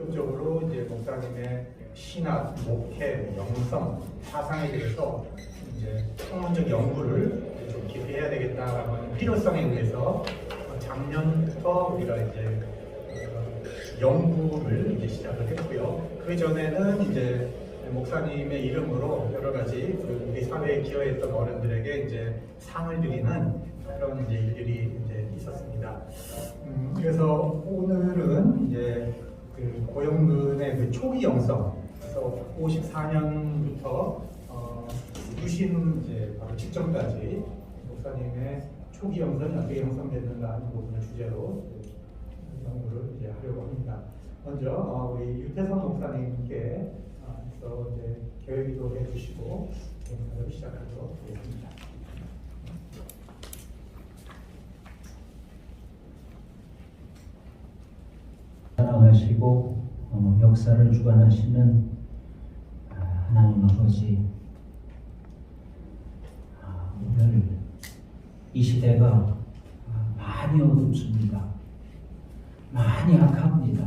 본격적으로 이제 목사님의 신학, 목회, 영성, 사상에 대해서 이제 학문적 연구를 좀 깊이해야 되겠다라는 필요성에 의해서 작년부터 우리가 이제 연구를 이제 시작을 했고요. 그 전에는 이제 목사님의 이름으로 여러 가지 우리 사회에 기여했던 어른들에게 이제 상을 드리는 그런 이제 일들이 이제 있었습니다. 그래서 오늘은 이제 그 고영근의 그 초기 영성, 그래서 54년부터 유신 이제 바로 직전까지 목사님의 초기 영성이 어떻게 형성됐는가 하는 부분을 주제로 연구를 이제 하려고 합니다. 먼저 우리 유태성 목사님께 이제 계획기도 해주시고 연구를 시작하도록 하겠습니다. 사랑하시고 역사를 주관하시는 하나님 아버지, 오늘 이 시대가 많이 어둡습니다. 많이 악합니다.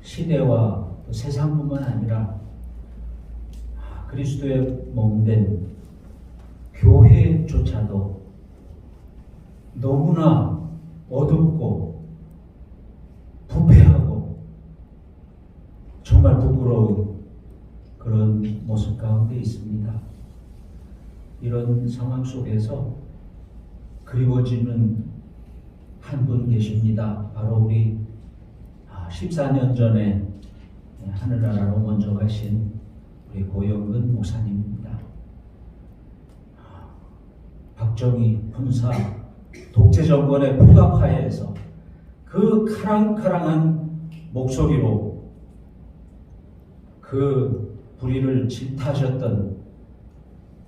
시대와 또 세상뿐만 아니라 그리스도의 몸된 교회조차도 너무나 어둡고 부패하고 정말 부끄러운 그런 모습 가운데 있습니다. 이런 상황 속에서 그리워지는 한 분 계십니다. 바로 우리 14년 전에 하늘나라로 먼저 가신 우리 고영근 목사님입니다. 박정희 군사 독재 정권의 포갑하에서 그 카랑카랑한 목소리로 그 불의를 질타하셨던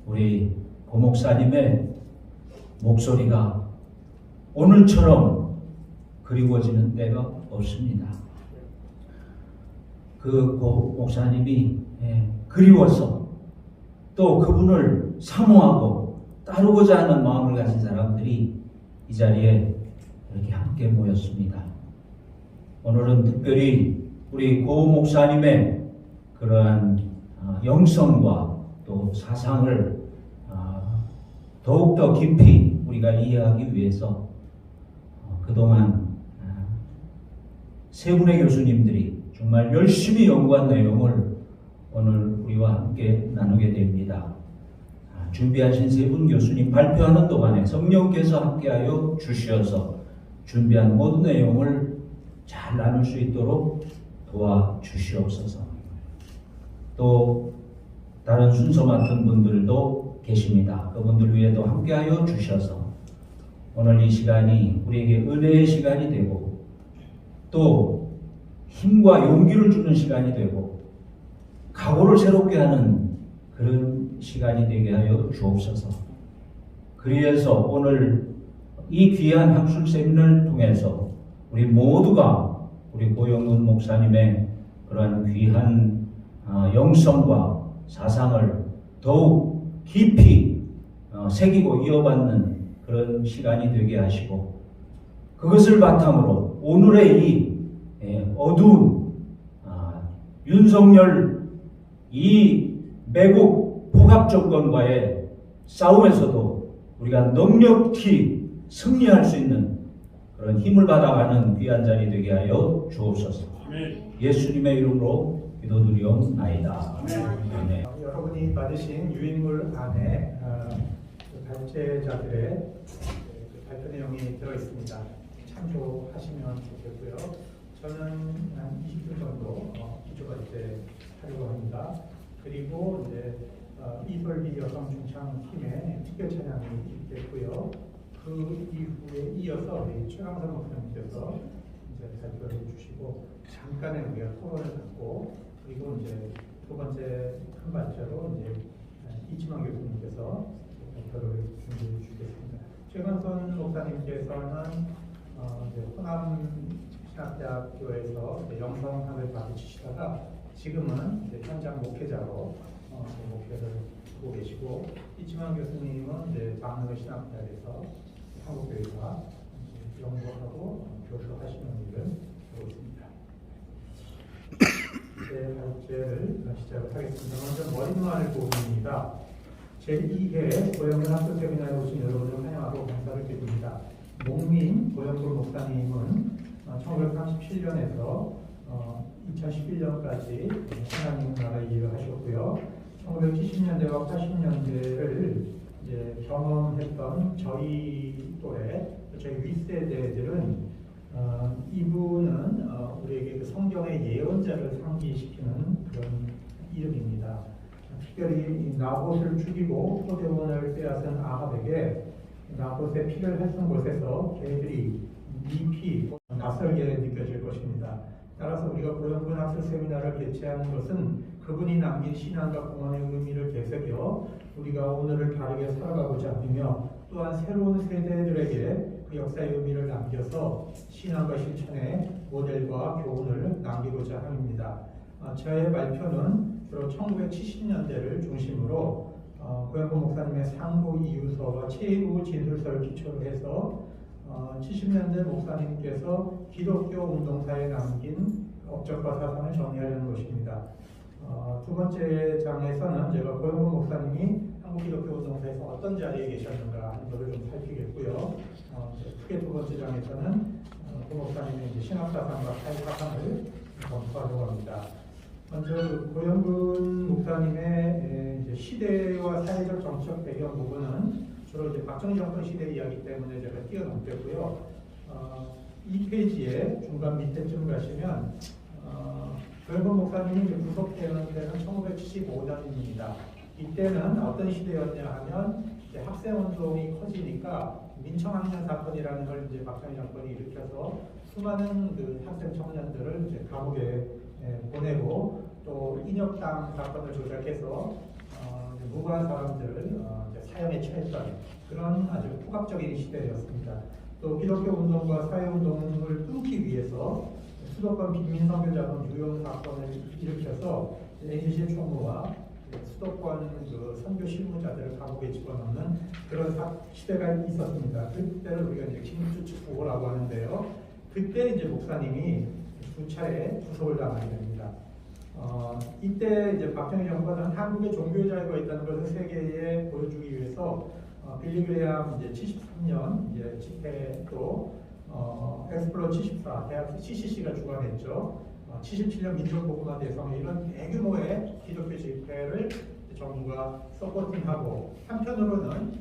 우리 고 목사님의 목소리가 오늘처럼 그리워지는 때가 없습니다. 그 고 목사님이 그리워서 또 그분을 사모하고 따르고자 하는 마음을 가진 사람들이 이 자리에 이렇게 함께 모였습니다. 오늘은 특별히 우리 고 목사님의 그러한 영성과 또 사상을 더욱더 깊이 우리가 이해하기 위해서 그동안 세 분의 교수님들이 정말 열심히 연구한 내용을 오늘 우리와 함께 나누게 됩니다. 준비하신 세 분 교수님 발표하는 동안에 성령께서 함께하여 주시어서 준비한 모든 내용을 잘 나눌 수 있도록 도와주시옵소서. 또 다른 순서 맡은 분들도 계십니다. 그분들 위에도 함께하여 주셔서 오늘 이 시간이 우리에게 은혜의 시간이 되고 또 힘과 용기를 주는 시간이 되고 각오를 새롭게 하는 그런 시간이 되게 하여 주옵소서. 그래서 오늘 이 귀한 학술 세미나를 통해서 우리 모두가 우리 고영근 목사님의 그러한 귀한 영성과 사상을 더욱 깊이 새기고 이어받는 그런 시간이 되게 하시고 그것을 바탕으로 오늘의 이 어두운 윤석열 이 매국 포갑 정권과의 싸움에서도 우리가 넉넉히 승리할 수 있는 그런 힘을 받아가는 귀한 자리 되게 하여 주옵소서. 예수님의 이름으로 기도드리옵나이다. 아멘. 여러분이 받으신 유인물 안에 발제자들의 발표 내용이 들어있습니다. 참조하시면 좋겠고요. 저는 한 20분 정도 기초가 이제 하려고 합니다. 그리고 이제 이설비 여성 중창 팀의 특별 찬양이 있겠고요. 그 이후에 이어서 우리 최강선 목사님께서 이제 발표를 해주시고 잠깐의 우리가 토론을 갖고 그리고 이제 두 번째 큰 발제로 이제 이치만 교수님께서 발표를 준비해 주시겠습니다. 최강선 목사님께서는 이제 호남 신학대학교에서 영성학을 가르치시다가 지금은 이제 현장 목회자로 목회를 하고 계시고 이치만 교수님은 이제 장르 신학대학에서 한국교회가 연구하고 교수하시는 일을 하고 있습니다. 번째 발제를 시작을 하겠습니다. 먼저 머릿말 고민입니다. 제2회 고영근 학교 세미나에 오신 여러분을 환영하고 감사를 드립니다. 목민 고영근 목사님은 1937년에서 2011년까지 하나님 나라에 일을 하셨고요. 1970년대와 80년대를 이제 경험했던 저희 또래, 저희 윗세대들은 이분은 우리에게 그 성경의 예언자를 상기시키는 그런 이름입니다. 특별히 나봇을 죽이고 포도원을 빼앗은 아합에게 나봇의 피를 핥은 곳에서 개들이 네 피 낯설게 느껴질 것입니다. 따라서 우리가 고영근 학술 세미나를 개최하는 것은 그분이 남긴 신앙과 공헌의 의미를 되새겨 우리가 오늘을 다르게 살아가고자 하며 또한 새로운 세대들에게 그 역사의 의미를 남겨서 신앙과 실천의 모델과 교훈을 남기고자 합니다. 저의 발표는 주로 1970년대를 중심으로 고영근 목사님의 상고 이유서와 최후 진술서를 기초로 해서 70년대 목사님께서 기독교 운동사에 남긴 업적과 사상을 정리하려는 것입니다. 두 번째 장에서는 제가 고영근 목사님이 한국 기독교 운동사에서 어떤 자리에 계셨는가 하는 것을 좀 살피겠고요. 크게 두 번째 장에서는 고 목사님의 이제 신학사상과 사회사상을 검토하려고 합니다. 먼저 고영근 목사님의 이제 시대와 사회적 정책 배경 부분은 주로 이제 박정희 정권 시대 이야기 때문에 제가 뛰어넘겠고요. 2페이지에 중간 밑에쯤 가시면 고영근 목사님이 이제 구속되는 때는 1975년입니다. 이때는 어떤 시대였냐 하면 이제 학생운동이 커지니까 민청학년 사건이라는 걸 이제 박정희 정권이 일으켜서 수많은 그 학생 청년들을 이제 감옥에 보내고 또 인혁당 사건을 조작해서 무고한 사람들을 사형에 처했던 그런 아주 폭압적인 시대였습니다. 또 기독교 운동과 사회 운동을 끊기 위해서 수도권 빈민 선교자금 유용 사건을 일으켜서 NCC 총무와 수도권 그 선교 실무자들을 감옥에 집어넣는 그런 시대가 있었습니다. 그때를 우리가 이제 김주축부호라고 하는데요. 그때 이제 목사님이 두 차례 구속을 당하게 됩니다. 이때 이제 박정희 정권은 한국에 종교 자유가 있다는 것을 세계에 보여주기 위해서 빌리 그레이엄 이제 73년 이제 집회도 엑스플로 74 대학 CCC가 주관했죠. 77년 민족복음화 대성회 이런 대규모의 기독교 집회를 정부가 서포팅하고 한편으로는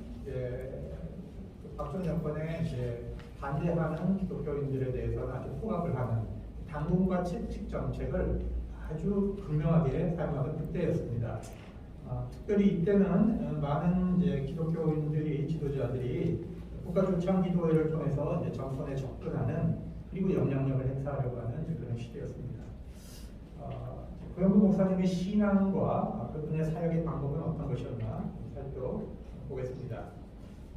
박정희 정권에 이제 반대하는 기독교인들에 대해서는 아주 포갑을 하는 당분과 채찍 정책을 아주 극명하게 사용하던 그때였습니다. 특별히 이때는 많은 이제 기독교인들이 지도자들이 국가 조창 기도회를 통해서 이제 정권에 접근하는 그리고 영향력을 행사하려고 하는 이제 그런 시대였습니다. 고영근 목사님의 신앙과 그분의 사역의 방법은 어떤 것이었나 살펴보겠습니다.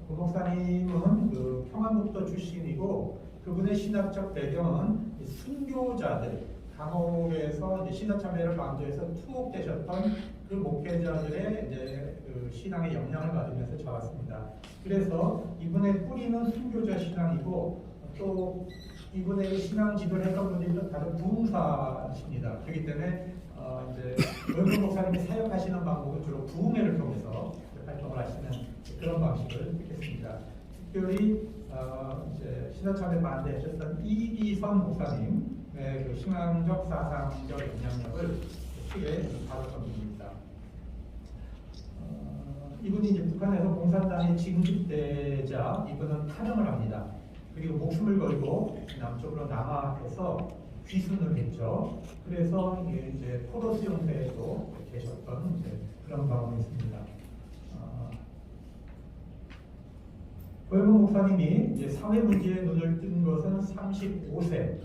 고 목사님은 그 평안북도 출신이고 그분의 신학적 배경은 순교자들 감옥에서 이제 신학참배를 강조해서 투옥되셨던 그 목회자들의 이제 그 신앙의 영향을 받으면서 자랐습니다. 그래서 이분의 뿌리는 순교자 신앙이고 또 이분의 신앙 지도를 했던 분들이 다들 부흥사십니다. 그렇기 때문에 이제 고영근 목사님이 사역하시는 방법은 주로 부흥회를 통해서 활동을 하시는 그런 방식을 택했습니다. 특별히 이제 신학참배 반대하셨던 이기선 목사님의 그 신앙적 사상적 영향력을 크게 받았던 분입니다. 이분이 이제 북한에서 공산당에 징집되자 이분은 탈영을 합니다. 그리고 목숨을 걸고 남쪽으로 남하해서 귀순을 했죠. 그래서 이제 포로수 용사에도 계셨던 이제 그런 경험이 있습니다. 고영근 목사님이 이제 사회 문제에 눈을 뜬 것은 35세,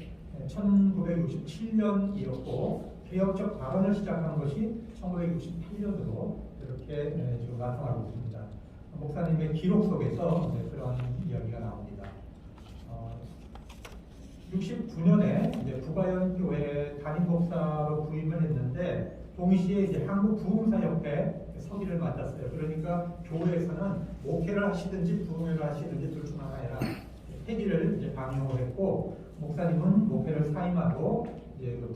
1967년이었고 개혁적 발언을 시작한 것이 1968년으로 이렇게 지금 나타나고 있습니다. 목사님의 기록 속에서 그런 이야기가 나옵니다. 69년에 이제 부가연 교회 담임 목사로 부임을 했는데 동시에 이제 한국 부흥사협회 서기를 맡았어요. 그러니까 교회에서는 목회를 하시든지 부흥회를 하시든지 둘 중 하나야 회기를 이제 강요했고 목사님은 목회를 사임하고 이제 그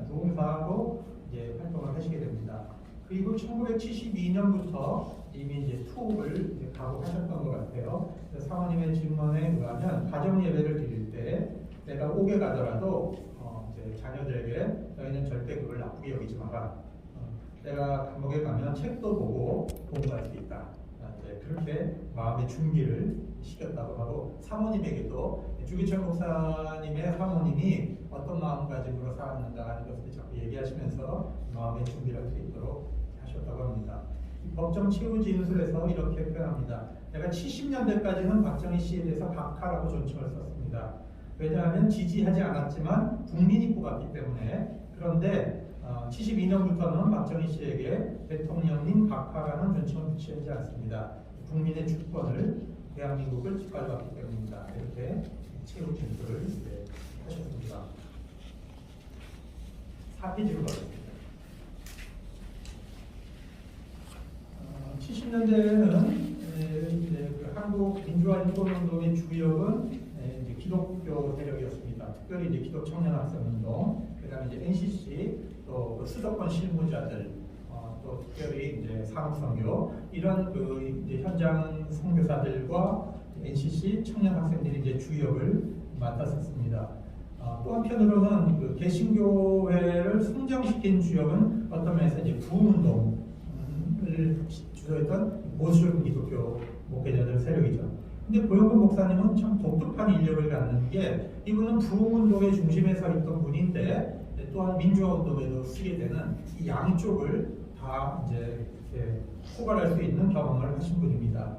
부흥사로 이제 활동을 하시게 됩니다. 그리고 1972년부터 이미 이제 투옥을 이제 각오하셨던 것 같아요. 사모님의 질문에 의하면 가정 예배를 드릴 때 내가 옥에 가더라도 이제 자녀들에게 너희는 절대 그걸 나쁘게 여기지 마라. 내가 감옥에 가면 책도 보고 공부할 수 있다. 이제 그렇게 마음의 준비를 시켰다고 하고, 사모님에게도 주기철 목사님의 사모님이 어떤 마음가짐으로 살았는가 하는 것을 자꾸 얘기하시면서 마음의 준비를 할 수 있도록 하셨다고 합니다. 법정 최후 진술에서 이렇게 표현합니다. 내가 70년대까지는 박정희 씨에 대해서 박하라고 존칭을 썼습니다. 왜냐하면 지지하지 않았지만 국민이 뽑았기 때문에. 그런데 72년부터는 박정희 씨에게 대통령님 박하라는 존칭을 붙이지 않습니다. 국민의 주권을, 대한민국을 짓밟았기 때문입니다. 이렇게 최후 진술을 하셨습니다. 4페이지로 가겠습니다. 70년대에는 그 한국 민주화 인권운동의 주역은 이제 기독교 세력이었습니다. 특별히 이제 기독 청년 학생 운동, 그다음에 이제 NCC, 또 수도권 실무자들, 또 특별히 이제 산업선교, 이런 그 이제 현장 선교사들과 NCC 청년 학생들이 이제 주역을 맡았었습니다. 또 한편으로는 그 개신교회를 성장시킨 주역은 어떤 면에서 이제 부흥운동을 주도했던 보수 기독교 목회자들 세력이죠. 근데 고영근 목사님은 참 독특한 인력을 갖는 게, 이분은 부흥운동의 중심에 서 있던 분인데 또한 민주화운동에도 쓰게 되는 이 양쪽을 다 이제 포괄할 수 있는 경험을 하신 분입니다.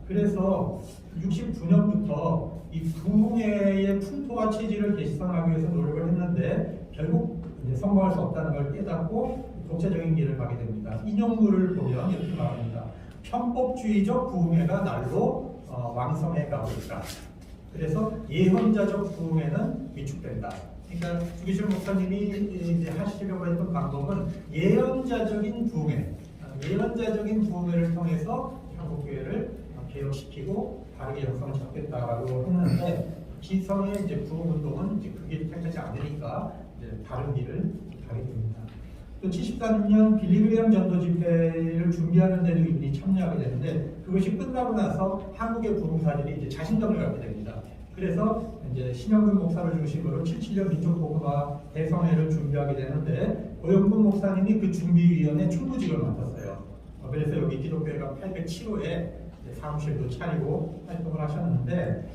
그래서 69년부터 이 부흥회의 풍토와 체질을 개선하기 위해서 노력을 했는데 결국 이제 성공할 수 없다는 걸 깨닫고 독자적인 길을 가게 됩니다. 인용물을 보면 이렇게 말합니다. 편법주의적 부흥회가 날로 왕성해 가고 있다. 그래서 예언자적 부흥회는 위축된다. 그러니까 주기철 목사님이 이제 하시려고 했던 방법은 예언자적인 부흥회를 통해서 한국교회를 개혁시키고 바르게 역성을 잡겠다라고 했는데, 기성의 이제 부흥운동은 이제 그 길을 택하지 않으니까 이제 다른 길을 가게 됩니다. 또 73년 빌리그레엄 전도 집회를 준비하는 데도 이분이 참여하게 되는데, 그것이 끝나고 나서 한국의 부흥사들이 이제 자신감을 갖게 됩니다. 그래서 이제 신영근 목사를 중심으로 77년 민족복음화 대성회를 준비하게 되는데, 고영근 목사님이 그 준비위원회 총무직을 맡았어요. 그래서 여기 기독교회가 807호에 사무실도 차리고 활동을 하셨는데,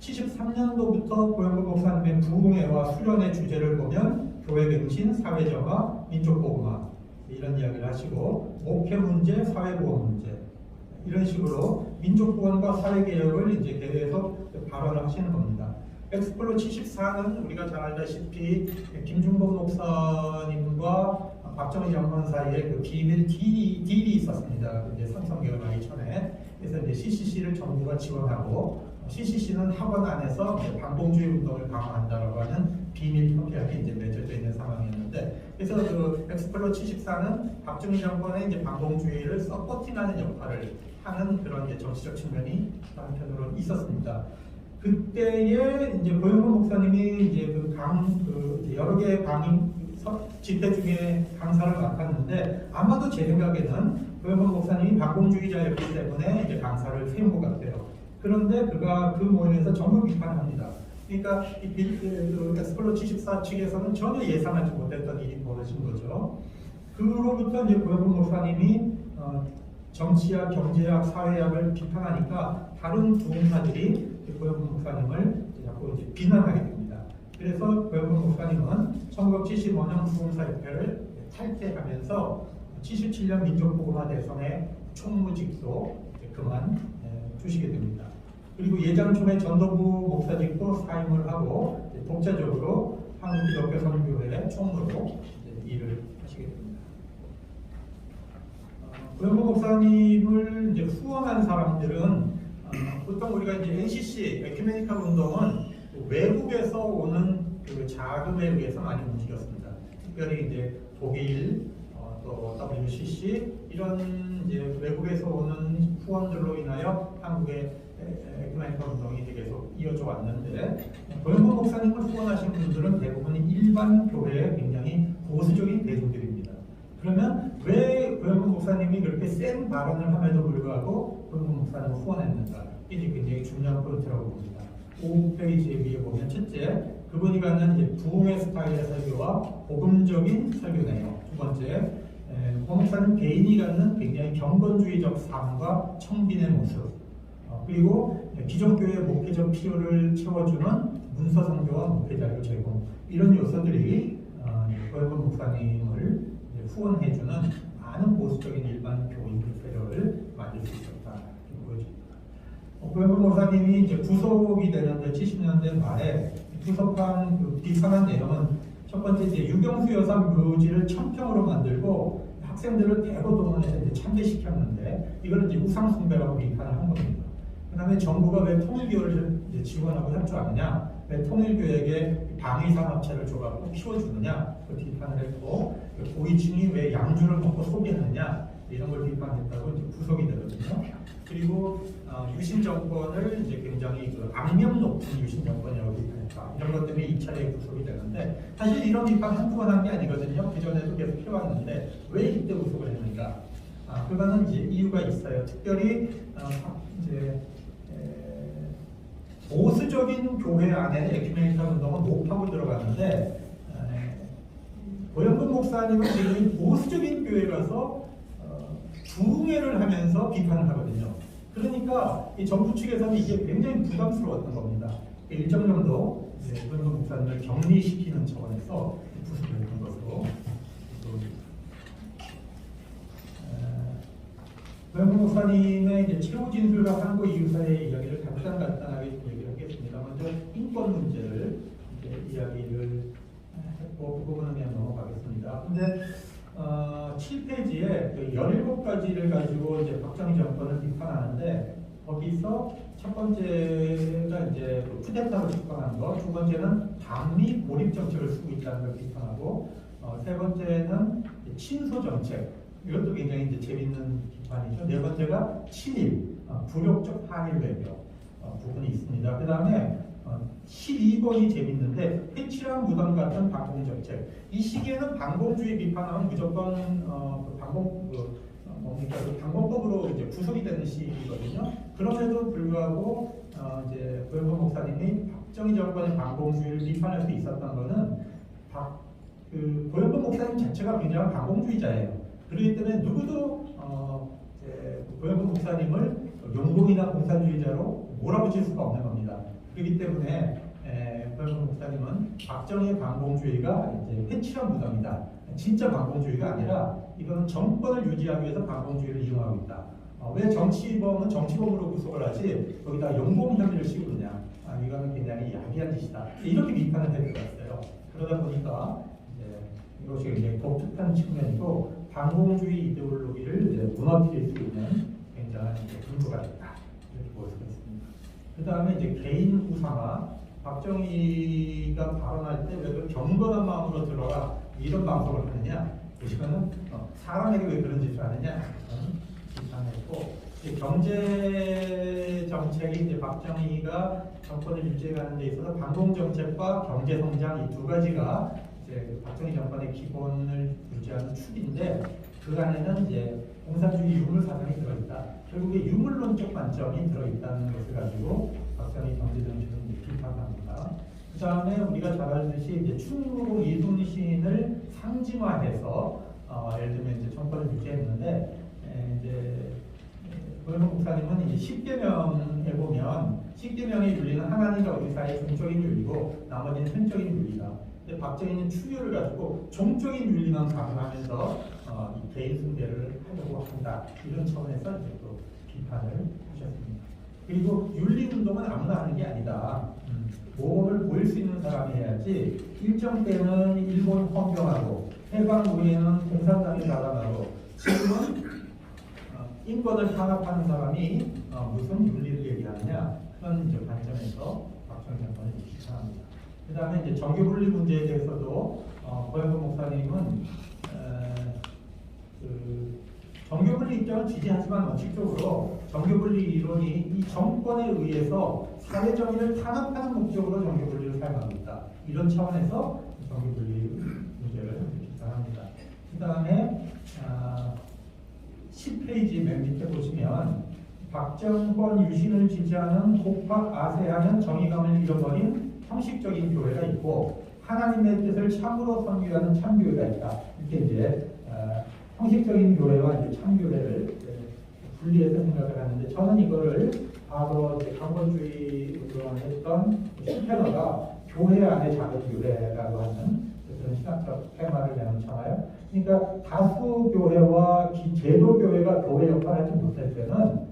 73년도부터 고영근 목사님의 부흥회와 수련의 주제를 보면 교회 갱신, 사회정화, 민족복음화 이런 이야기를 하시고, 목회 문제, 사회보험 문제, 이런 식으로 민족보안과 사회개혁을 이제 대회에서 발언을 하시는 겁니다. 엑스플로 74는 우리가 잘 알다시피 김중복 목사님과 박정희 장관 사이에 그 비밀 딜이 있었습니다. 이제 삼성개혁 하기 전에. 그래서 이제 CCC를 정부가 지원하고, CCC는 학원 안에서 반봉주의 운동을 강화한다라고 하는 비밀 협약이 이제 맺어져 있는 상황이었는데, 그래서 그 엑스플로 74는 박정희 정권의 이제 반봉주의를 서포팅하는 역할을 하는 그런 이제 정치적 측면이 한편으로 있었습니다. 그때에 이제 고영근 목사님이 이제 이제 여러 개의 집회 중에 강사를 맡았는데, 아마도 제 생각에는 고영근 목사님이 반공주의자였기 때문에 이제 강사를 세운 것 같아요. 그런데 그가 그 모임에서 전부 비판합니다. 그러니까 이 엑스플로 74 측에서는 전혀 예상하지 못했던 일이 벌어진 거죠. 그로부터 이제 고영근 목사님이 정치학, 경제학, 사회학을 비판하니까 다른 부흥사들이 고영근 목사님을 자꾸 이제 비난하게 됩니다. 그래서 고영근 목사님은 1975년 부흥사협회를 탈퇴하면서 77년 민족복음화 대선의 총무직도 그만 두시게 됩니다. 그리고 예장촌의 전도부 목사직도 사임을 하고 독자적으로 한국기독교 선교회 총무로 일을 하시게 됩니다. 고영근 목사님을 이제 후원한 사람들은 보통 우리가 이제 NCC 에큐메니컬 운동은 외국에서 오는 그 자금에 의해서 많이 움직였습니다. 특별히 이제 독일, 또 WCC 이런 이제 외국에서 오는 후원들로 인하여 한국의 에큐메니컬 운동이 이제 계속 이어져 왔는데 고영범 목사님을 후원하신 분들은 대부분 일반 교회의 굉장히 보수적인 대중들입니다. 그러면 왜 고영범 목사님이 그렇게 센 발언을 함에도 불구하고 고영범 목사님을 후원했는가? 이게 굉장히 중요한 포인트라고 봅니다. 5페이지 위에 보면 첫째, 그분이 갖는 이제 부흥의 스타일의 설교와 복음적인 설교 내용. 두 번째, 고 목사는 개인이 갖는 굉장히 경건주의적 삶과 청빈의 모습. 그리고 기존 교회의 목회적 필요를 채워주는 문서 선교와 목회 자료 제공. 이런 요소들이 고영범 목사님을 후원해주는 많은 보수적인 일반 교인 세력을 만들 수 있었다. 이렇게 보여집니다. 고영범 목사님이 이제 구속이 되는데 70년대 말에 구속한 그 비판한 내용은 첫 번째 이제 유경수 여사 묘지를 천평으로 만들고 학생들을 대거 동원해서 이제 참배시켰는데 이걸 이제 우상 숭배라고 비판을 한 겁니다. 그다음에 정부가 왜 통일교를 이제 지원하고 협조하느냐, 왜 통일교에게 방위산업체를 줘갖고 키워주느냐, 그 비판을 했고 고위층이 왜 양주를 먹고 소비하느냐 이런 걸 비판했다고 이제 구속이 되거든요. 그리고 유신 정권을 이제 굉장히 그 악명 높은 유신 정권이라고 비판했다. 이런 것 때문에 2차례 구속이 되는데 사실 이런 비판 한두 번 한 게 아니거든요. 그 전에도 계속 해왔는데 왜 이때 구속을 했는가? 그거는 이제 이유가 있어요. 특별히 이제 보수적인 교회 안에는 에큐메니컬 운동은 못하고 들어갔는데 고영범 목사님은 굉장히 보수적인 교회 가서 부흥회를 하면서 비판을 하거든요. 그러니까 이 정부 측에서는 이게 굉장히 부담스러웠던 겁니다. 일정 정도 고영범 목사님을 격리시키는 차원에서 구속을 했던 것으로 고영범 목사님의 이제 최후 진술과 상고 이유사의 이야기를 간단하게 얘기를 하겠습니다. 먼저 인권 문제를 이야기를 했고 그 부분은 그냥 넘어가겠습니다. 근데 7페이지에 그 17가지를 가지고 이제 박정희 정권을 비판하는데 거기서 첫 번째가 이제 쿠데타로 집권한 거, 두 번째는 반미 고립 정책을 쓰고 있다는 걸 비판하고, 세 번째는 친소 정책. 이것도 굉장히 이제 재밌는 비판이죠. 네 번째가 친일, 불욕적 한일 외교 부분이 있습니다. 그 다음에 12번이 재밌는데 회치랑 무당 같은 반공 정책. 이 시기에는 반공주의 비판하면 무조건 반공법으로 이제 구속이 되는 시기거든요. 그럼에도 불구하고 이제 고영범 목사님이 박정희 정권의 반공주의를 비판할 수 있었던 것은 고영범 목사님 자체가 굉장히 반공주의자예요. 그렇기 때문에 누구도 고영범 목사님을 용공이나 공산주의자로 몰아붙일 수가 없는 겁니다. 그렇기 때문에 고영범 목사님은 박정희의 반공주의가 이제 회치한 무덤이다. 진짜 반공주의가 아니라 이거는 정권을 유지하기 위해서 반공주의를 이용하고 있다. 왜 정치범은 정치범으로 구속을 하지 거기다 용공 혐의를 씌우느냐? 이거는 굉장히 야비한 짓이다. 이렇게 비판을 해드렸어요. 그러다 보니까 이것이 굉장히 독특한 측면이고 반공주의 이데올로기를 이제 무너뜨릴 수 있는 굉장한 근거가 있다. 이렇게 볼 수가 있습니다. 그 다음에 이제 개인 우상화. 박정희가 발언할 때 왜 그 경건한 마음으로 들어라 이런 방송을 하느냐? 그 시간은 사람에게 왜 그런 짓을 하느냐? 비판했고 경제 정책이 이제 박정희가 정권을 유지해가는 데 있어서 반공 정책과 경제 성장 이 두 가지가 이제 박정희 정권의 기본을 유지하는 축인데 그 안에는 이제 공산주의 유물 사상이 들어있다. 결국에 유물론적 관점이 들어있다는 것을 가지고 박정희 경제 정책을 비판합니다. 그 다음에 우리가 잘 알듯이 이제 충무공 이순신을 상징화해서 예를 들면 이제 정권을 유지했는데 이제 고영범 목사님은 이제 10계명에 보면 10계명의 윤리는 하나님과 우리 사이의 종적인 윤리고 나머지는 현적인 윤리다. 근데 박정희는 추유를 가지고 종적인 윤리만 강조하면서 이 개인 숭배를 하려고 한다. 이런 차원에서 이제 또 비판을 하셨습니다. 그리고 윤리운동은 아무나 하는 게 아니다. 모범을 보일 수 있는 사람이 해야지 일정 때는 일본 헌병하고 해방 후에는 공산당에 나가고 지금은 인권을 탄압하는 사람이 무슨 윤리를 얘기하느냐 그런 이제 관점에서 박정희 정권을 비판합니다. 그 다음에 이제 정교분리 문제에 대해서도 고영범 목사님은 정교분리 입장을 지지하지만 원칙적으로 정교분리 이론이 이 정권에 의해서 사회 정의를 탄압하는 목적으로 정교분리를 사용하고 있다. 이런 차원에서 정교분리 문제를 비판합니다. 그 다음에 10페이지 맨 밑에 보시면 박정권 유신을 지지하는 독박 아세하는 정의감을 잃어버린 형식적인 교회가 있고 하나님의 뜻을 참으로 선교하는 참교회가 있다. 이렇게 이제 형식적인 교회와 이제 참교회를 분리해서 생각을 하는데 저는 이거를 바로 강권주의 운동을 했던 슈페너가 교회 안에 작은 교회라고 하는 그런 신학적 테마를 내놓잖아요. 그러니까 다수 교회와 제도 교회가 교회 역할을 하지 못할 때는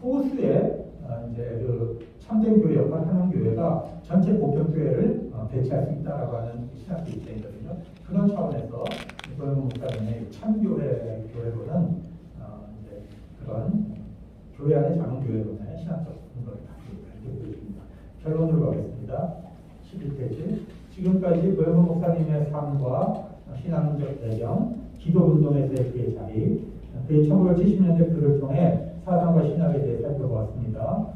소수의 이제 그 참된 교회 역할을 하는 교회가 전체 보편 교회를 대체할 수 있다라고 하는 신학적 입장이거든요. 그런 차원에서 고영훈 목사님의 참교회 교회로는 이제 그런 교회 안의 작은 교회로는 신학적 근거를 가지고 보여줍니다. 결론으로 가겠습니다. 11페이지. 지금까지 고영훈 목사님의 삶과 신앙적 배경, 기도운동에서의 그의 자리, 그의 1970년대 글을 통해 사상과 신학에 대해 살펴보았습니다.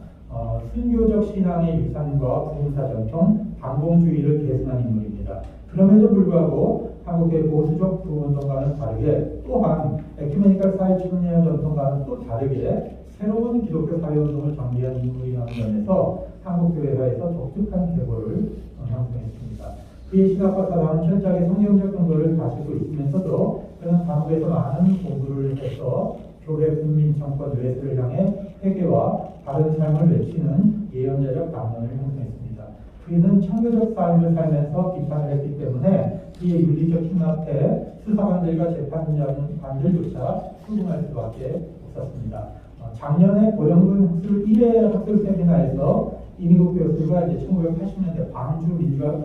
순교적 신앙의 유산과 부흥사 전통, 반공주의를 계승한 인물입니다. 그럼에도 불구하고 한국의 보수적 부흥운동과는 다르게 또한 에큐메니컬 사회주의 전통과는 또 다르게 새로운 기독교 사회운동을 전개한 인물이라는 면에서 한국교회사에서 독특한 계보를 형성했습니다. 그의 신학과 사상은 철저하게 성경적 근거를 가지고 있으면서도 그는 한국에서 많은 공부를 해서 교회 국민 정권 외세를 향해 회개와 바른 삶을 외치는 예언자적 담론을 형성했습니다. 그는 청교적 삶을 살면서 비판을 했기 때문에 그의 윤리적 힘 앞에 수사관들과 재판관들조차 수긍할 수밖에 없었습니다. 작년에 고영근 학술 1회 학술 세미나에서 이미국 교수가 이제 1980년대 광주 민주화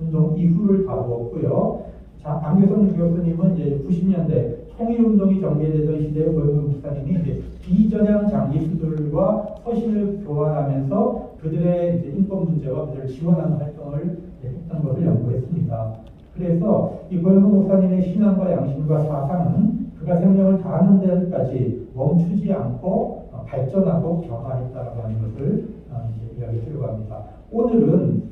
운동 이후를 다루었고요. 안교선 교수님은 이제 90년대 통일운동이 전개되던 시대의 고영근 목사님이 이제 비전향 장기수들과 서신을 교환하면서 그들의 이제 인권 문제와 그들을 지원하는 활동을 했던 것을 연구했습니다. 그래서 이 고영근 목사님의 신앙과 양심과 사상은 그가 생명을 다하는 데까지 멈추지 않고 발전하고 변화했다라고 하는 것을 이제 이야기하려고 합니다. 오늘은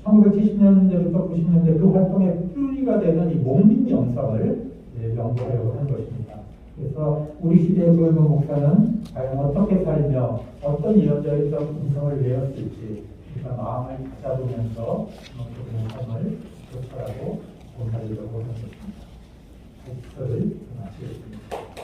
1970년대부터 90년대 그 활동의 뿌리가 되는 이 목민 영성을 연구하려고 하는 것입니다. 그래서 우리 시대의 고영근 목사는 과연 어떻게 살며 어떤 예언자적 음성을 내었을지 우리가 마음을 다잡으면서 그 삶을 교찰하고 본받으려고 하는 것입니다. 목사를 마치겠습니다.